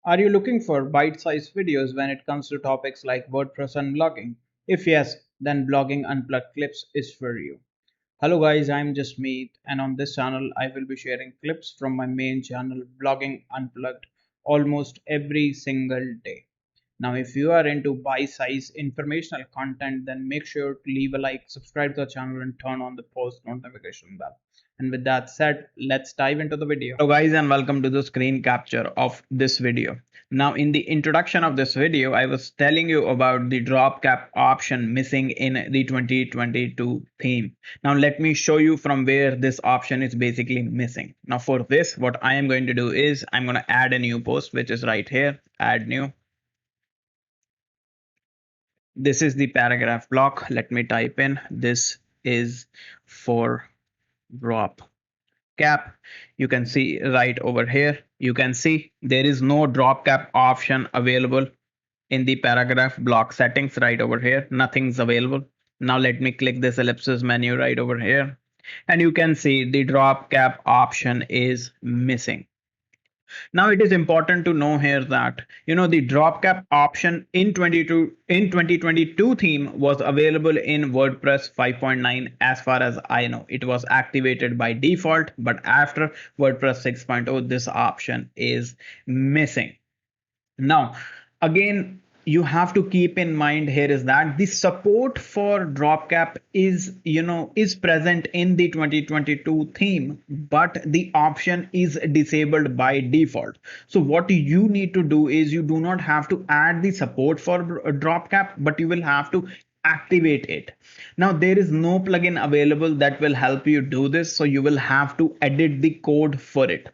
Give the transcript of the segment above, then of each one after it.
Are you looking for bite-sized videos when it comes to topics like WordPress and blogging? If yes, then Blogging Unplugged Clips is for you. Hello guys, I'm Jasmeet, and on this channel I will be sharing clips from my main channel Blogging Unplugged almost every single day. Now if you are into bite-sized informational content, then make sure to leave a like, subscribe to the channel and turn on the post notification bell. And with that said, let's dive into the video. Hello guys, and welcome to the screen capture of this video. Now in the introduction of this video, I was telling you about the DropCap option missing in the 2022 theme. Now let me show you from where this option is basically missing. Now for this, what I am going to do is I'm going to add a new post, which is right here, add new. This is the paragraph block. Let me type in, this is for drop cap. You can see right over here, you can see there is no drop cap option available in the paragraph block settings. Right over here, nothing's available. Now let me click this ellipsis menu right over here, and you can see the drop cap option is missing. Now it is important to know here that the drop cap option in 2022 theme was available in WordPress 5.9. As far as I know, it was activated by default, but after WordPress 6.0 this option is missing. Now again, you have to keep in mind here is that the support for DropCap is present in the 2022 theme, but the option is disabled by default. So what you need to do is you do not have to add the support for DropCap, but you will have to activate it. Now there is no plugin available that will help you do this, so you will have to edit the code for it.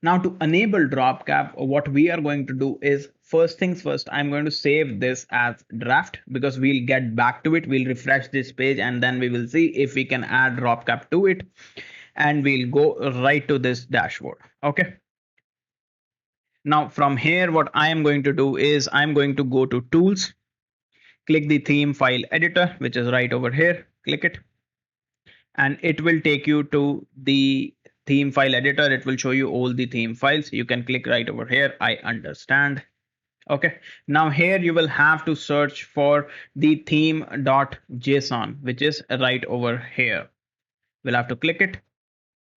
Now to enable DropCap, what we are going to do is, first things first, I'm going to save this as draft because we'll get back to it. We'll refresh this page and then we will see if we can add DropCap to it, and we'll go right to this dashboard. Okay. Now from here, what I am going to do is I'm going to go to tools, click the theme file editor, which is right over here, click it, and it will take you to the theme file editor. It will show you all the theme files. You can click right over here, I understand. Okay, now here you will have to search for the theme.json, which is right over here. We'll have to click it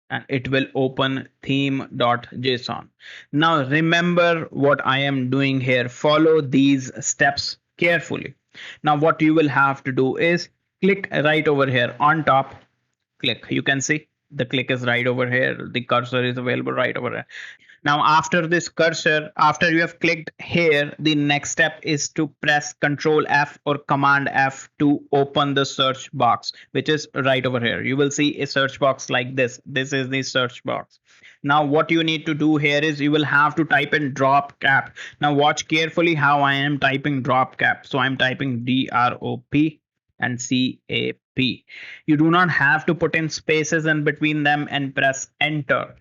and it will open theme.json. Now remember what I am doing here. Follow these steps carefully. Now what you will have to do is click right over here on top, click. You can see the click is right over here. The cursor is available right over here. Now after this cursor, after you have clicked here, the next step is to press Control F or Command F to open the search box, which is right over here. You will see a search box like this. This is the search box. Now what you need to do here is you will have to type in DropCap. Now watch carefully how I am typing DropCap. So I'm typing DROP and CAP. You do not have to put in spaces in between them and press enter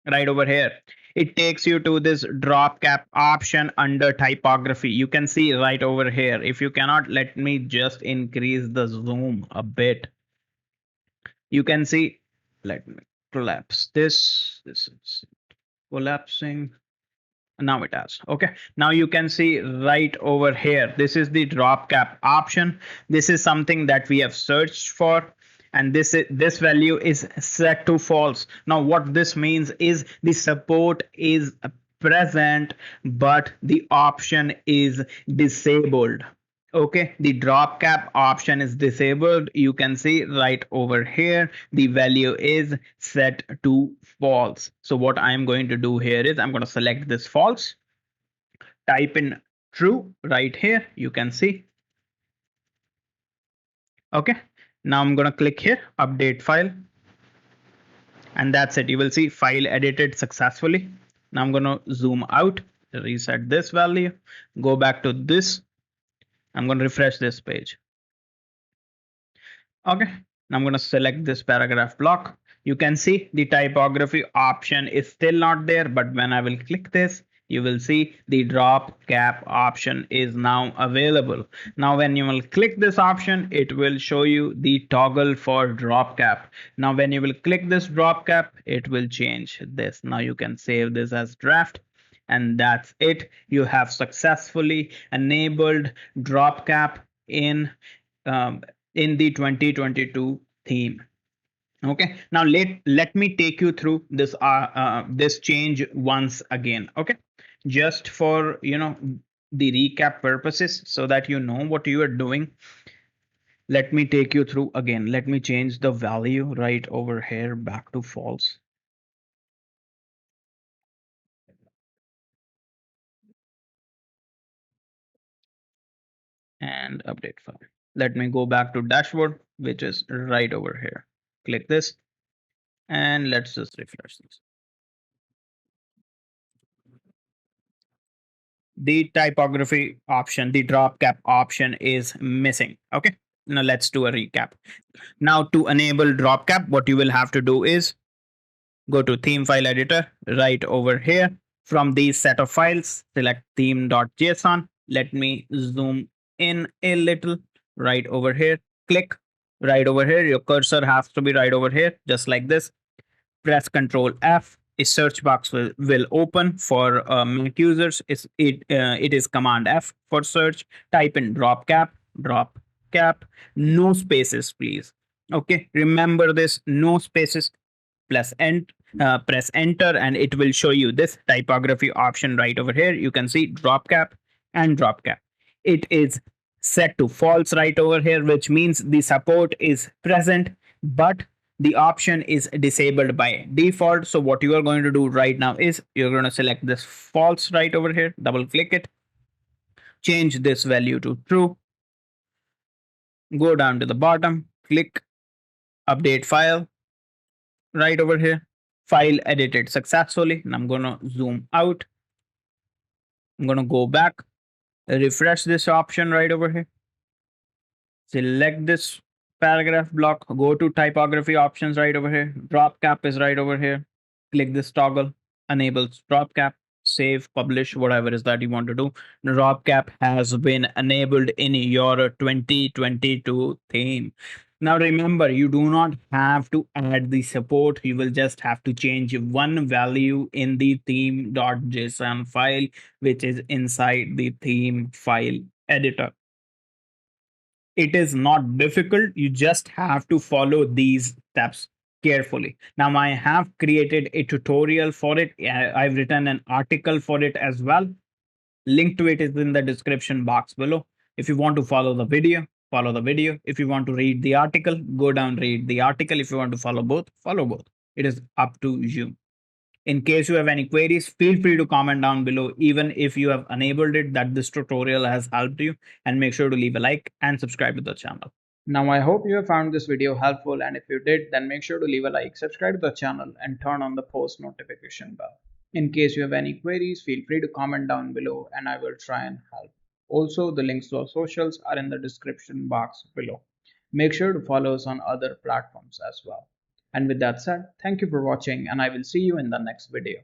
right over here. It takes you to this DropCap option under typography. You can see right over here. If you cannot, let me just increase the zoom a bit. You can see, let me collapse this. This is collapsing. Now it has. Okay, now you can see right over here, this is the DropCap option. This is something that we have searched for, and this value is set to false. Now what this means is the support is present but the option is disabled. Okay, the DropCap option is disabled. You can see right over here the value is set to false. So what I'm going to do here is I'm going to select this false, type in true right here. You can see. Okay, now I'm going to click here, update file, and that's it. You will see file edited successfully. Now I'm going to zoom out, reset this value, go back to this. I'm going to refresh this page. Okay, now I'm going to select this paragraph block. You can see the typography option is still not there, but when I will click this, you will see the DropCap option is now available. Now when you will click this option, it will show you the toggle for DropCap. Now when you will click this DropCap, it will change this. Now you can save this as draft And that's it. You have successfully enabled DropCap in um, in the 2022 theme. Okay, now let me take you through this change once again. Okay, just for the recap purposes, so that you know what you are doing. Let me take you through again. Let me change the value right over here back to false and update file. Let me go back to dashboard, which is right over here. Click this and let's just refresh this. The typography option, the drop cap option is missing. Okay, now let's do a recap. Now to enable drop cap, what you will have to do is go to theme file editor right over here. From these set of files, select theme.json. Let me zoom in a little right over here. Click right over here. Your cursor has to be right over here, just like this. Press Control F. A search box will open for Mac users. It is Command F for search. Type in drop cap, no spaces, please. Okay, remember this, no spaces. Press enter, and it will show you this typography option right over here. You can see drop cap and drop cap. It is set to false right over here, which means the support is present, but the option is disabled by default. So what you are going to do right now is you're going to select this false right over here, double click it, change this value to true, go down to the bottom, click update file right over here, file edited successfully. And I'm going to zoom out. I'm going to go back, refresh this option right over here, select this paragraph block, go to typography options right over here. Drop cap is right over here. Click this toggle, enables drop cap, save, publish, whatever is that you want to do. Drop cap has been enabled in your 2022 theme. Now remember, you do not have to add the support. You will just have to change one value in the theme.json file, which is inside the theme file editor. It is not difficult. You just have to follow these steps carefully. Now, I have created a tutorial for it. I've written an article for it as well. Link to it is in the description box below. If you want to follow the video, follow the video. If you want to read the article, go down, read the article. If you want to follow both, follow both. It is up to you. In case you have any queries, feel free to comment down below, even if you have enabled it, that this tutorial has helped you. And make sure to leave a like and subscribe to the channel. Now, I hope you have found this video helpful, and if you did, then make sure to leave a like, subscribe to the channel, and turn on the post notification bell. In case you have any queries, feel free to comment down below and I will try and help. Also, the links to our socials are in the description box below. Make sure to follow us on other platforms as well. And with that said, thank you for watching, and I will see you in the next video.